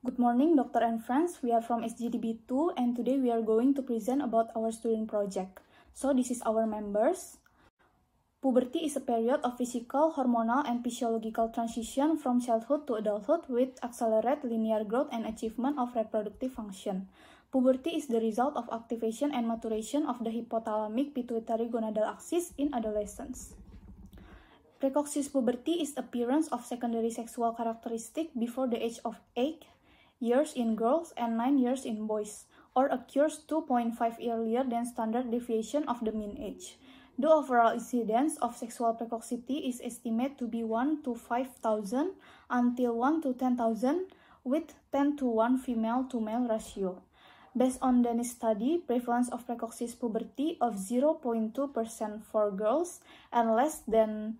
Good morning, Doctor and friends. We are from SGDB2 and today we are going to present about our student project. So this is our members. Puberty is a period of physical, hormonal, and physiological transition from childhood to adulthood with accelerated linear growth and achievement of reproductive function. Puberty is the result of activation and maturation of the hypothalamic pituitary gonadal axis in adolescence. Precocious puberty is appearance of secondary sexual characteristic before the age of 8 years in girls and 9 years in boys, or occurs 2.5 earlier than standard deviation of the mean age. The overall incidence of sexual precocity is estimated to be 1 to 5,000 until 1 to 10,000 with 10 to 1 female to male ratio. Based on Danish study, prevalence of precocious puberty of 0.2% for girls and less than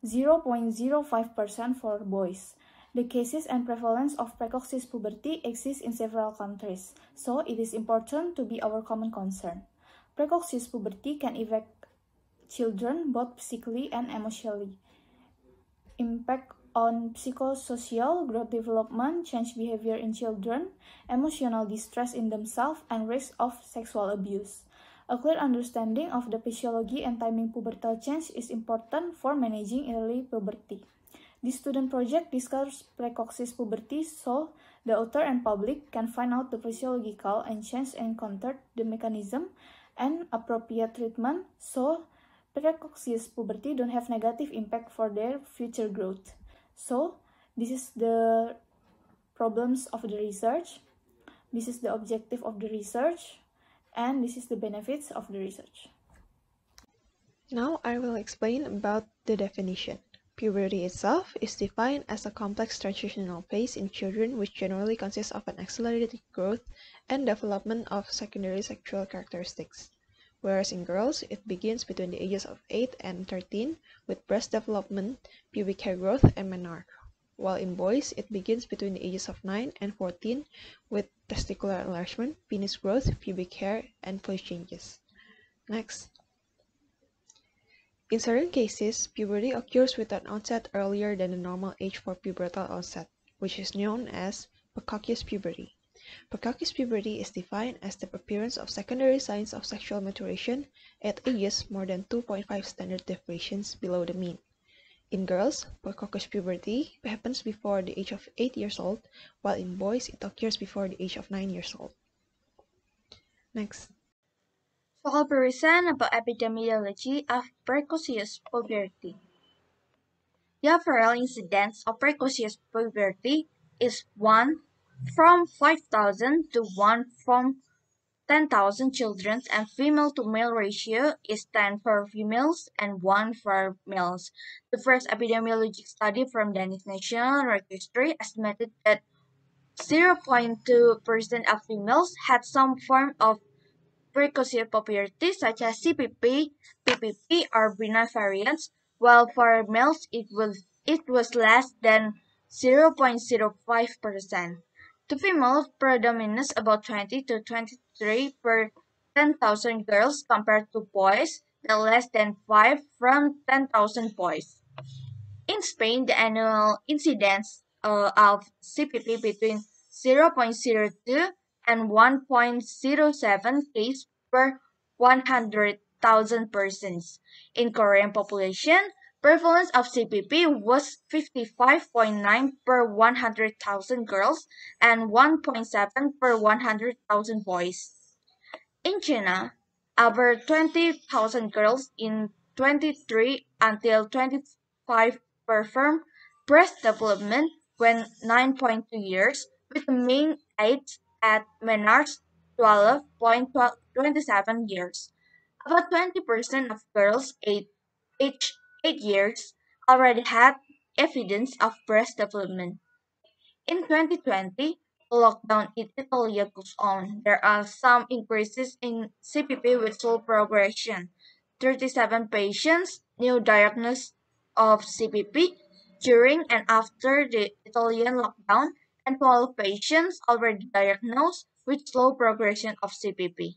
0.05% for boys. The cases and prevalence of precocious puberty exist in several countries, so it is important to be our common concern. Precocious puberty can affect children both physically and emotionally. Impact on psychosocial growth development, change behavior in children, emotional distress in themselves, and risk of sexual abuse. A clear understanding of the physiology and timing pubertal change is important for managing early puberty. This student project discusses precocious puberty so the author and public can find out the physiological and change encountered, the mechanism, and appropriate treatment so precocious puberty don't have negative impact for their future growth. So, this is the problems of the research, this is the objective of the research, and this is the benefits of the research. Now I will explain about the definition. Puberty itself is defined as a complex transitional phase in children which generally consists of an accelerated growth and development of secondary sexual characteristics. Whereas in girls, it begins between the ages of 8 and 13 with breast development, pubic hair growth, and menarche. While in boys, it begins between the ages of 9 and 14 with testicular enlargement, penis growth, pubic hair, and voice changes. Next. In certain cases, puberty occurs with an onset earlier than the normal age for pubertal onset, which is known as precocious puberty. Precocious puberty is defined as the appearance of secondary signs of sexual maturation at ages more than 2.5 standard deviations below the mean. In girls, precocious puberty happens before the age of 8 years old, while in boys it occurs before the age of 9 years old. Next. So I'll present about epidemiology of precocious puberty. The overall incidence of precocious puberty is 1 from 5,000 to 1 from 10,000 children, and female to male ratio is 10 for females and 1 for males. The first epidemiologic study from Danish National Registry estimated that 0.2% of females had some form of precocious puberty such as CPP, PPP, or benign variants, while for males it was less than 0.05%. The female predominates about 20 to 23 per 10,000 girls compared to boys that less than 5 from 10,000 boys. In Spain, the annual incidence of CPP between 0.02 and 1.07 cases per 100,000 persons. In Korean population, prevalence of CPP was 55.9 per 100,000 girls and 1.7 per 100,000 boys. In China, over 20,000 girls in 23 until 25 perform breast development when 9.2 years, with the mean age at menarche 12.27 years. About 20% of girls aged 8 years already had evidence of breast development. In 2020, the lockdown in Italy goes on. There are some increases in CPP with slow progression. 37 patients new diagnosis of CPP during and after the Italian lockdown, and 12 patients already diagnosed with slow progression of CPP.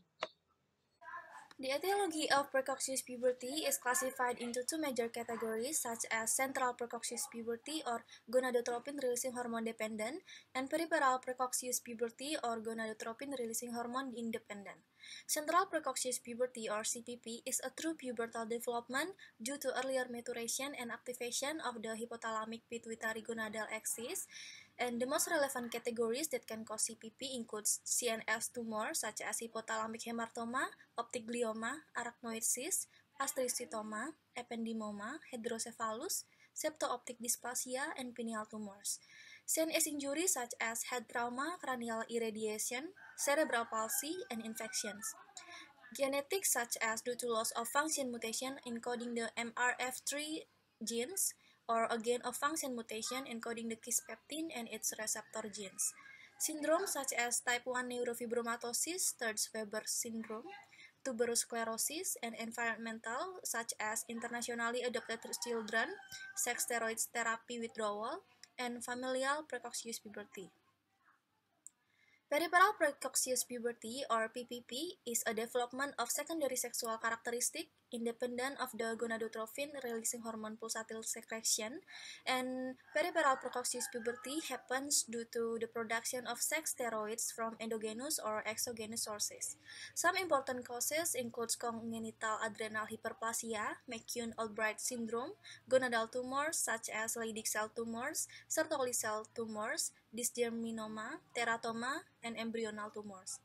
The etiology of precocious puberty is classified into two major categories, such as central precocious puberty or gonadotropin-releasing hormone dependent, and peripheral precocious puberty or gonadotropin-releasing hormone independent. Central precocious puberty or CPP is a true pubertal development due to earlier maturation and activation of the hypothalamic pituitary gonadal axis. And the most relevant categories that can cause CPP includes CNS tumors such as hypothalamic hematoma, optic glioma, arachnoid cyst, astrocytoma, ependymoma, hydrocephalus, septo-optic dysplasia, and pineal tumors. CNS injuries such as head trauma, cranial irradiation, cerebral palsy, and infections. Genetics such as due to loss of function mutation encoding the MRF3 genes, or a gain of function mutation encoding the kisspeptin and its receptor genes. Syndromes such as type 1 neurofibromatosis, Sturge-Weber syndrome, tuberous sclerosis, and environmental such as internationally adopted children, sex steroids therapy withdrawal, and familial precocious puberty. Peripheral precocious puberty, or PPP, is a development of secondary sexual characteristic independent of the gonadotropin-releasing hormone pulsatile secretion, and peripheral precocious puberty happens due to the production of sex steroids from endogenous or exogenous sources. Some important causes include congenital adrenal hyperplasia, McCune-Albright syndrome, gonadal tumors such as Leydig cell tumors, Sertoli cell tumors, dysgerminoma, teratoma, and embryonal tumors.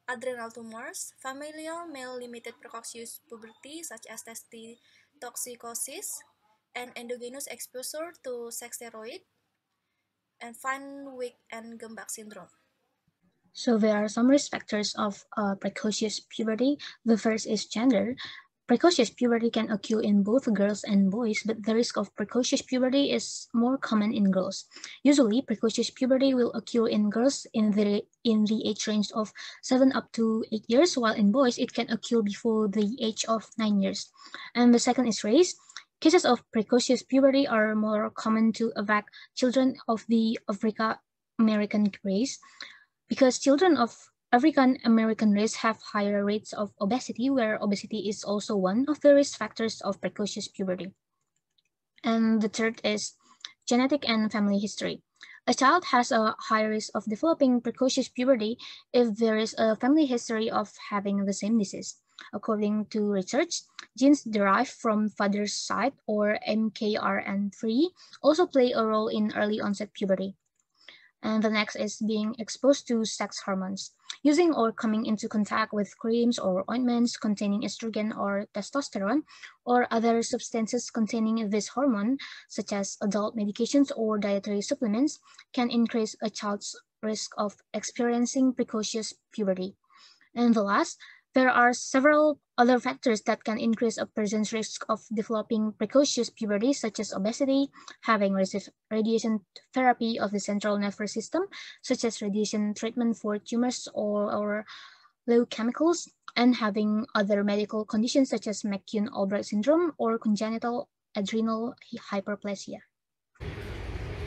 Adrenal tumors, familial male-limited precocious puberty such as testoxicosis, and endogenous exposure to sex steroid, and Van Wyk and Gembach syndrome. So there are some risk factors of precocious puberty. The first is gender. Precocious puberty can occur in both girls and boys, but the risk of precocious puberty is more common in girls. Usually, precocious puberty will occur in girls in the age range of 7 up to 8 years, while in boys it can occur before the age of 9 years. And the second is race. Cases of precocious puberty are more common to affect children of the African-American race, because children of African American race have higher rates of obesity, where obesity is also one of the risk factors of precocious puberty. And the third is genetic and family history. A child has a high risk of developing precocious puberty if there is a family history of having the same disease. According to research, genes derived from father's side, or MKRN3, also play a role in early onset puberty. And the next is being exposed to sex hormones. Using or coming into contact with creams or ointments containing estrogen or testosterone, or other substances containing this hormone, such as adult medications or dietary supplements, can increase a child's risk of experiencing precocious puberty. And the last, there are several other factors that can increase a person's risk of developing precocious puberty, such as obesity, having received radiation therapy of the central nervous system, such as radiation treatment for tumors or leukochemicals, and having other medical conditions such as McCune-Albright syndrome or congenital adrenal hyperplasia.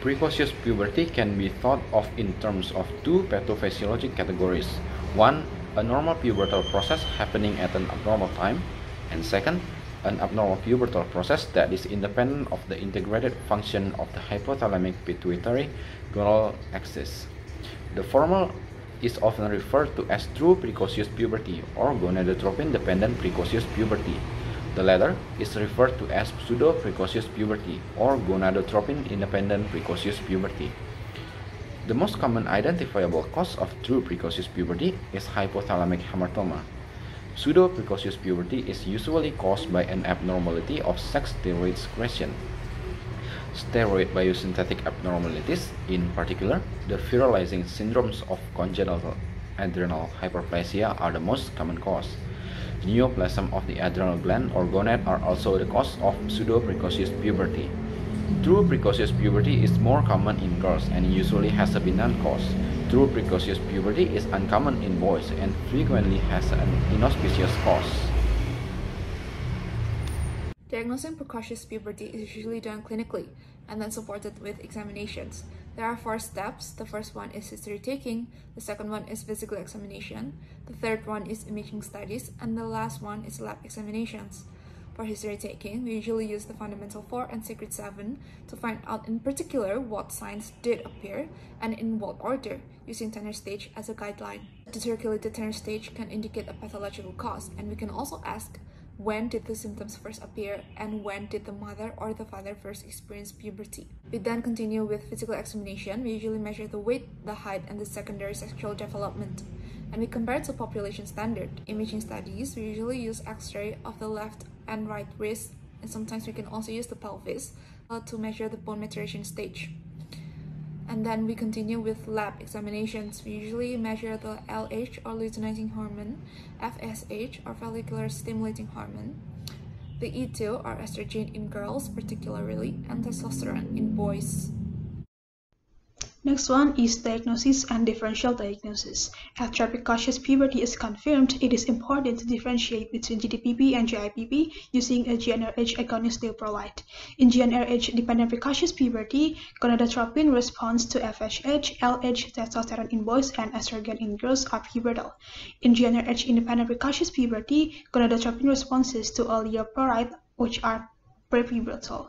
Precocious puberty can be thought of in terms of two pathophysiologic categories. One, a normal pubertal process happening at an abnormal time, and second, an abnormal pubertal process that is independent of the integrated function of the hypothalamic pituitary gonadal axis. The former is often referred to as true precocious puberty or gonadotropin-dependent precocious puberty. The latter is referred to as pseudo-precocious puberty or gonadotropin-independent precocious puberty. The most common identifiable cause of true precocious puberty is hypothalamic hamartoma. Pseudo-precocious puberty is usually caused by an abnormality of sex steroid secretion. Steroid biosynthetic abnormalities, in particular, the virilizing syndromes of congenital adrenal hyperplasia, are the most common cause. Neoplasm of the adrenal gland or gonad are also the cause of pseudo-precocious puberty. True precocious puberty is more common in girls and usually has a benign cause. True precocious puberty is uncommon in boys and frequently has an inauspicious cause. Diagnosing precocious puberty is usually done clinically and then supported with examinations. There are 4 steps. The first one is history taking, the second one is physical examination, the third one is imaging studies, and the last one is lab examinations. For history taking, we usually use the Fundamental 4 and Secret 7 to find out in particular what signs did appear and in what order, using Tanner stage as a guideline. The circulated Tanner stage can indicate a pathological cause, and we can also ask when did the symptoms first appear and when did the mother or the father first experience puberty. We then continue with physical examination. We usually measure the weight, the height, and the secondary sexual development, and we compare it to population standard. Imaging studies, we usually use X-ray of the left and right wrist, and sometimes we can also use the pelvis to measure the bone maturation stage. And then we continue with lab examinations. We usually measure the LH or luteinizing hormone, FSH or follicular stimulating hormone, the E2 or estrogen in girls particularly, and testosterone in boys. Next one is diagnosis and differential diagnosis. After precocious puberty is confirmed, it is important to differentiate between GDPP and GIPP using a GnRH agonist leuprolide. In GnRH-dependent precocious puberty, gonadotropin responds to FSH, LH, testosterone in boys, and estrogen in girls are pubertal. In GnRH-independent precocious puberty, gonadotropin responses to a leuprolide, which are prepubertal.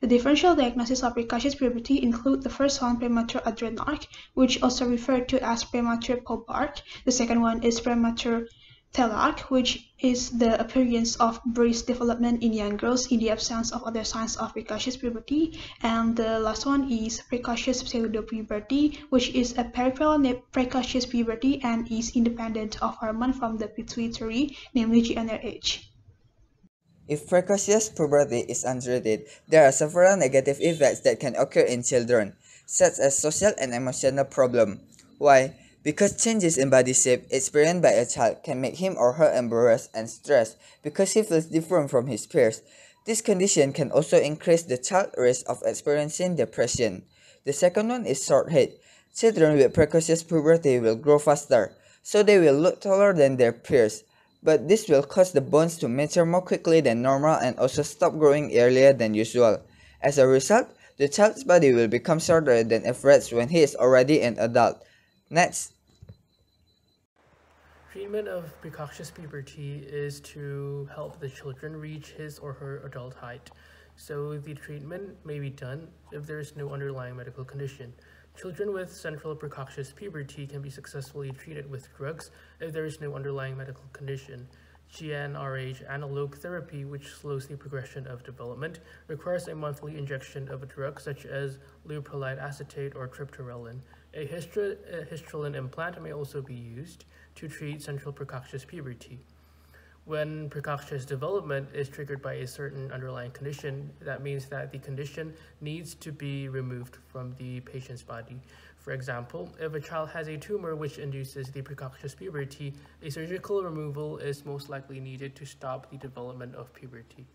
The differential diagnosis of precocious puberty include the first one, premature adrenarche, which also referred to as premature pubarche. The second one is premature telarche, which is the appearance of breast development in young girls in the absence of other signs of precocious puberty. And the last one is precocious pseudopuberty, which is a peripheral precocious puberty and is independent of hormone from the pituitary, namely GnRH. If precocious puberty is untreated, there are several negative effects that can occur in children, such as social and emotional problems. Why? Because changes in body shape experienced by a child can make him or her embarrassed and stressed because he feels different from his peers. This condition can also increase the child's risk of experiencing depression. The second one is short height. Children with precocious puberty will grow faster, so they will look taller than their peers. But this will cause the bones to mature more quickly than normal and also stop growing earlier than usual. As a result, the child's body will become shorter than average when he is already an adult. Next. Treatment of precocious puberty is to help the children reach his or her adult height. So the treatment may be done if there is no underlying medical condition. Children with central precocious puberty can be successfully treated with drugs if there is no underlying medical condition. GnRH analog therapy, which slows the progression of development, requires a monthly injection of a drug such as leuprolide acetate or triptorelin. A histrelin implant may also be used to treat central precocious puberty. When precocious development is triggered by a certain underlying condition, that means that the condition needs to be removed from the patient's body. For example, if a child has a tumor which induces the precocious puberty, a surgical removal is most likely needed to stop the development of puberty.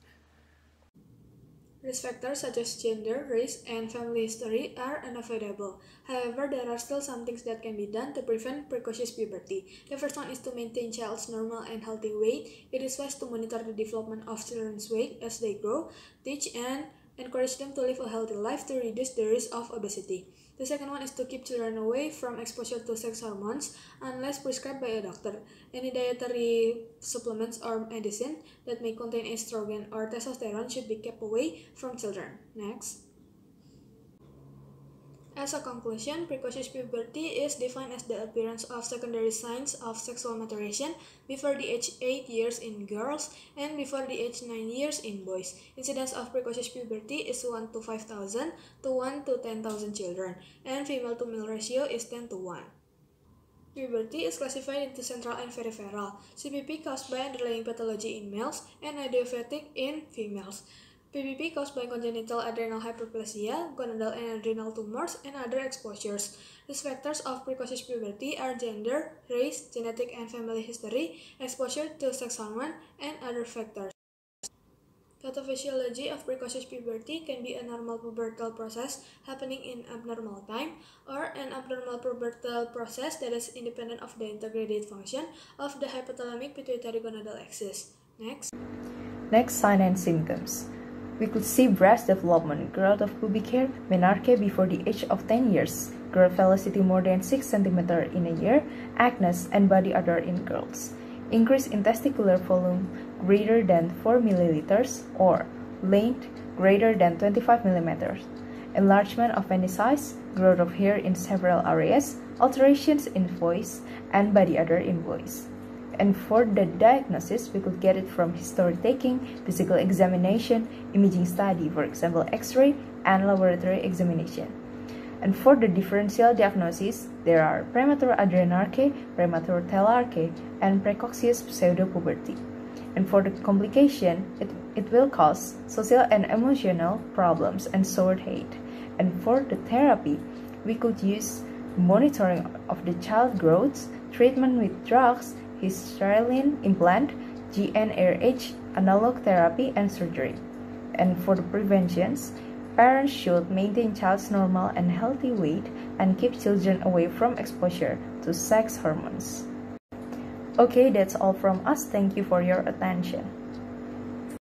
Risk factors such as gender, race, and family history are unavoidable. However, there are still some things that can be done to prevent precocious puberty. The first one is to maintain child's normal and healthy weight. It is wise to monitor the development of children's weight as they grow, teach and encourage them to live a healthy life to reduce the risk of obesity. The second one is to keep children away from exposure to sex hormones unless prescribed by a doctor. Any dietary supplements or medicine that may contain estrogen or testosterone should be kept away from children. Next. As a conclusion, precocious puberty is defined as the appearance of secondary signs of sexual maturation before the age 8 years in girls and before the age 9 years in boys. Incidence of precocious puberty is 1 to 5,000 to 1 to 10,000 children, and female to male ratio is 10 to 1. Puberty is classified into central and peripheral. CPP caused by underlying pathology in males and idiopathic in females. PPP caused by congenital adrenal hyperplasia, gonadal and adrenal tumors, and other exposures. Risk factors of precocious puberty are gender, race, genetic and family history, exposure to sex hormone, and other factors. Pathophysiology of precocious puberty can be a normal pubertal process happening in abnormal time, or an abnormal pubertal process that is independent of the integrated function of the hypothalamic pituitary gonadal axis. Next. Next, signs and symptoms. We could see breast development, growth of pubic hair, menarche before the age of 10 years, growth velocity more than 6 cm in a year, acne and body odor in girls, increase in testicular volume greater than 4 ml or length greater than 25 mm, enlargement of penis size, growth of hair in several areas, alterations in voice and body odor in boys. And for the diagnosis, we could get it from history taking, physical examination, imaging study, for example X-ray, and laboratory examination. And for the differential diagnosis, there are premature adrenarche, premature telarche, and precocious pseudopuberty. And for the complication, it will cause social and emotional problems and sore head. And for the therapy, we could use monitoring of the child growth, treatment with drugs, hysterine implant, GnRH, analog therapy, and surgery. And for the preventions, parents should maintain child's normal and healthy weight and keep children away from exposure to sex hormones. Okay, that's all from us. Thank you for your attention.